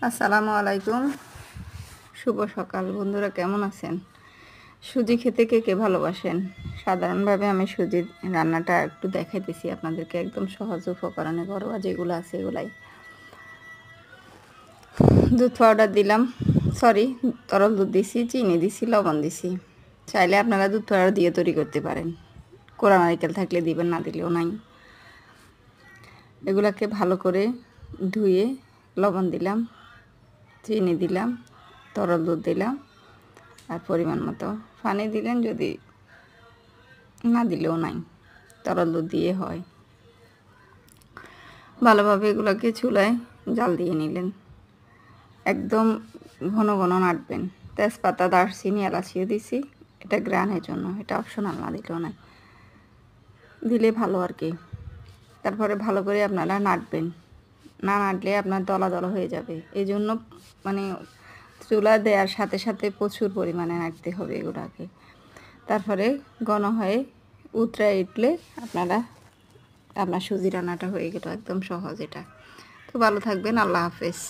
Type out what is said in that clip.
আসসালামু আলাইকুম, শুভ সকাল বন্ধুরা, কেমন আছেন? সুজি খেতে কে কে ভালোবাসেন? সাধারণভাবে আমি সুজির রান্নাটা একটু দেখাইতেছি আপনাদেরকে, একদম সহজ উপকরণে ঘরোয়া যেগুলো আছে এগুলাই। দুধ পাউডার দিলাম, তরল দুধ দিছি, চিনি দিছি, লবণ দিছি। চাইলে আপনারা দুধ পাউডার দিয়ে তৈরি করতে পারেন, কোরা নারিকেল থাকলে দিবেন, না দিলেও নাই। এগুলাকে ভালো করে ধুয়ে লবণ দিলাম, চিনি দিলাম, তরল দুধ দিলাম, আর পরিমাণ মতো পানি দিলেন, যদি না দিলেও নাই, তরল দুধ দিয়ে হয়। ভালোভাবে এগুলোকে চুলায় জাল দিয়ে নিলেন, একদম ঘন ঘন নাড়বেন। তেজপাতা, দারচিনি, এলাচিও দিছি, এটা গ্রানের জন্য, এটা অপশনাল, না দিলেও নাই, দিলে ভালো আর কি। তারপরে ভালো করে আপনারা নাড়বেন, না নাড়লে আপনার দলা দলা হয়ে যাবে, এই জন্য মানে চুলা দেওয়ার সাথে সাথে প্রচুর পরিমাণে নাড়তে হবে এগুলোকে। তারপরে ঘন হয়ে উতরায় উঠলে আপনার সুজি রান্নাটা হয়ে গেল, একদম সহজ এটা। তো ভালো থাকবেন, আল্লাহ হাফেজ।